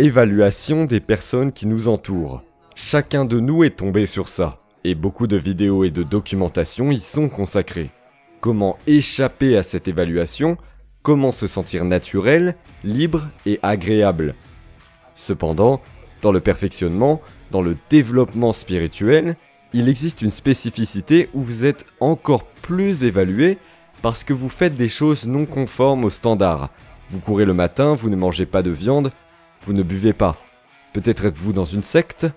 Évaluation des personnes qui nous entourent. Chacun de nous est tombé sur ça, et beaucoup de vidéos et de documentation y sont consacrées. Comment échapper à cette évaluation? Comment se sentir naturel, libre et agréable? Cependant, dans le perfectionnement, dans le développement spirituel, il existe une spécificité où vous êtes encore plus évalué parce que vous faites des choses non conformes aux standards. Vous courez le matin, vous ne mangez pas de viande, vous ne buvez pas. Peut-être êtes-vous dans une secte ?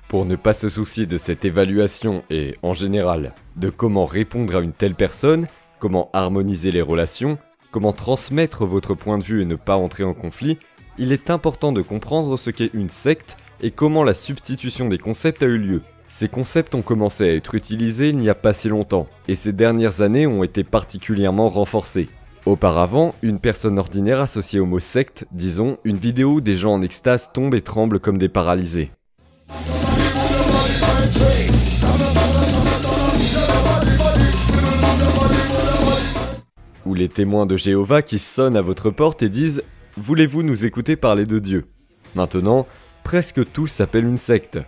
Pour ne pas se soucier de cette évaluation et, en général, de comment répondre à une telle personne, comment harmoniser les relations, comment transmettre votre point de vue et ne pas entrer en conflit, il est important de comprendre ce qu'est une secte et comment la substitution des concepts a eu lieu. Ces concepts ont commencé à être utilisés il n'y a pas si longtemps, et ces dernières années ont été particulièrement renforcés. Auparavant, une personne ordinaire associée au mot secte, disons, une vidéo où des gens en extase tombent et tremblent comme des paralysés. Ou les témoins de Jéhovah qui sonnent à votre porte et disent « Voulez-vous nous écouter parler de Dieu ?» Maintenant, presque tout s'appelle une secte.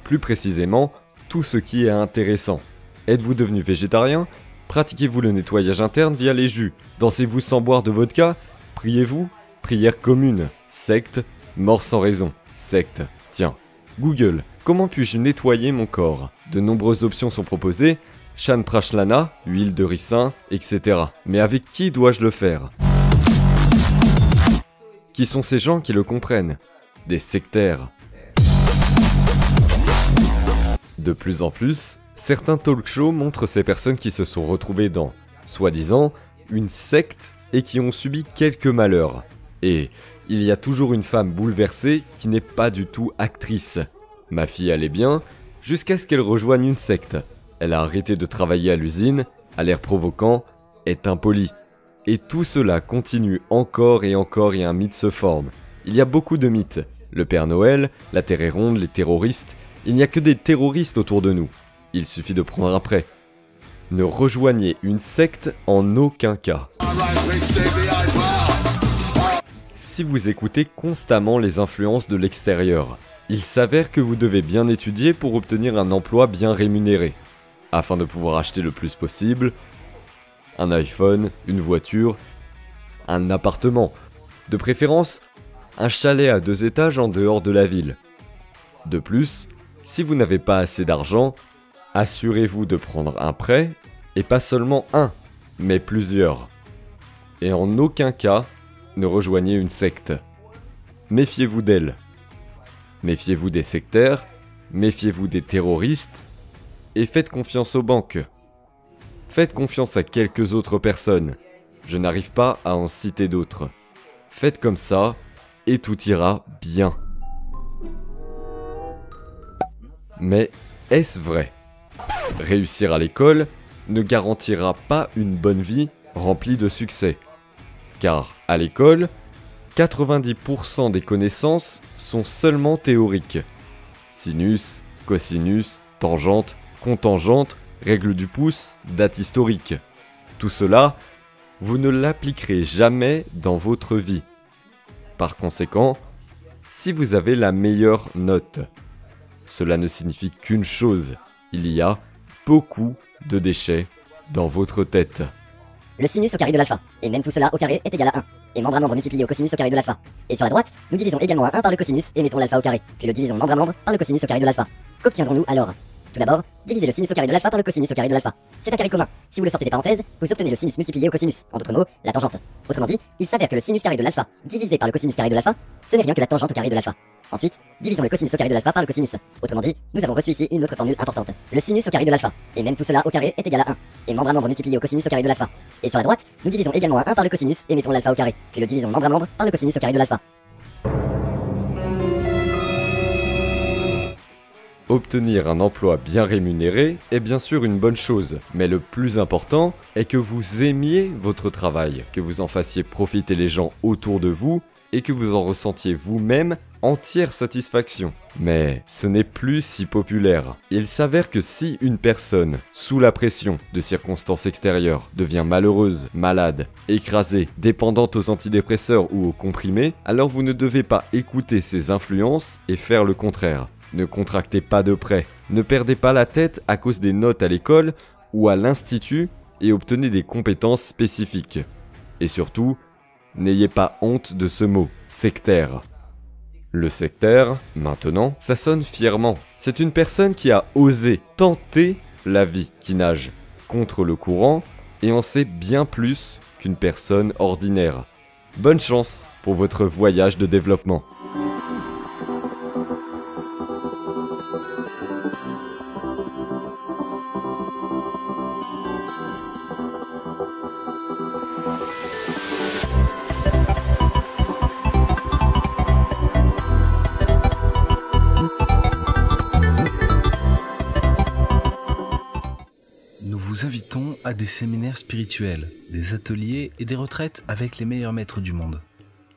Plus précisément, tout ce qui est intéressant. Êtes-vous devenu végétarien? Pratiquez-vous le nettoyage interne via les jus? Dansez-vous sans boire de vodka? Priez-vous? Prière commune. Secte. Mort sans raison. Secte. Tiens. Google. Comment puis-je nettoyer mon corps? De nombreuses options sont proposées. Shan Prashlana, huile de ricin, etc. Mais avec qui dois-je le faire? Qui sont ces gens qui le comprennent? Des sectaires. De plus en plus, certains talk-shows montrent ces personnes qui se sont retrouvées dans, soi-disant, une secte et qui ont subi quelques malheurs. Et il y a toujours une femme bouleversée qui n'est pas du tout actrice. Ma fille allait bien, jusqu'à ce qu'elle rejoigne une secte. Elle a arrêté de travailler à l'usine, a l'air provoquant, est impolie. Et tout cela continue encore et un mythe se forme. Il y a beaucoup de mythes. Le Père Noël, la Terre est ronde, les terroristes. Il n'y a que des terroristes autour de nous. Il suffit de prendre un prêt. Ne rejoignez une secte en aucun cas. Si vous écoutez constamment les influences de l'extérieur, il s'avère que vous devez bien étudier pour obtenir un emploi bien rémunéré, afin de pouvoir acheter le plus possible un iPhone, une voiture, un appartement, de préférence un chalet à 2 étages en dehors de la ville. De plus, si vous n'avez pas assez d'argent, assurez-vous de prendre un prêt, et pas seulement un, mais plusieurs. Et en aucun cas, ne rejoignez une secte. Méfiez-vous d'elle. Méfiez-vous des sectaires, méfiez-vous des terroristes, et faites confiance aux banques. Faites confiance à quelques autres personnes. Je n'arrive pas à en citer d'autres. Faites comme ça, et tout ira bien. Mais est-ce vrai? Réussir à l'école ne garantira pas une bonne vie remplie de succès. Car à l'école, 90% des connaissances sont seulement théoriques. Sinus, cosinus, tangente, cotangente, règle du pouce, date historique. Tout cela, vous ne l'appliquerez jamais dans votre vie. Par conséquent, si vous avez la meilleure note, cela ne signifie qu'une chose, il y a beaucoup de déchets dans votre tête. Le sinus au carré de l'alpha, et même tout cela au carré est égal à 1. Et membre à membre multiplié au cosinus au carré de l'alpha. Et sur la droite, nous divisons également à 1 par le cosinus et mettons l'alpha au carré. Puis le divisons membre à membre par le cosinus au carré de l'alpha. Qu'obtiendrons-nous alors? Tout d'abord, divisez le sinus au carré de l'alpha par le cosinus au carré de l'alpha. C'est un carré commun. Si vous le sortez des parenthèses, vous obtenez le sinus multiplié au cosinus. En d'autres mots, la tangente. Autrement dit, il s'avère que le sinus carré de l'alpha divisé par le cosinus carré de l'alpha, ce n'est rien que la tangente au carré de l'alpha. Ensuite, divisons le cosinus au carré de l'alpha par le cosinus. Autrement dit, nous avons reçu ici une autre formule importante. Le sinus au carré de l'alpha. Et même tout cela au carré est égal à 1. Et membre à membre multiplié au cosinus au carré de l'alpha. Et sur la droite, nous divisons également à 1 par le cosinus et mettons l'alpha au carré. Puis le divisons membre à membre par le cosinus au carré de l'alpha. Obtenir un emploi bien rémunéré est bien sûr une bonne chose, mais le plus important est que vous aimiez votre travail, que vous en fassiez profiter les gens autour de vous et que vous en ressentiez vous-même entière satisfaction. Mais ce n'est plus si populaire. Il s'avère que si une personne, sous la pression de circonstances extérieures, devient malheureuse, malade, écrasée, dépendante aux antidépresseurs ou aux comprimés, alors vous ne devez pas écouter ces influences et faire le contraire. Ne contractez pas de prêts, ne perdez pas la tête à cause des notes à l'école ou à l'institut et obtenez des compétences spécifiques. Et surtout, n'ayez pas honte de ce mot, sectaire. Le sectaire, maintenant, ça sonne fièrement. C'est une personne qui a osé tenter la vie, qui nage contre le courant et en sait bien plus qu'une personne ordinaire. Bonne chance pour votre voyage de développement. Nous vous invitons à des séminaires spirituels, des ateliers et des retraites avec les meilleurs maîtres du monde.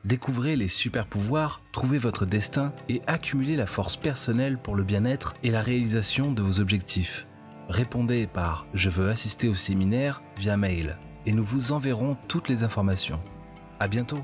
Découvrez les super pouvoirs, trouvez votre destin et accumulez la force personnelle pour le bien-être et la réalisation de vos objectifs. Répondez par « Je veux assister au séminaire » via mail et nous vous enverrons toutes les informations. À bientôt!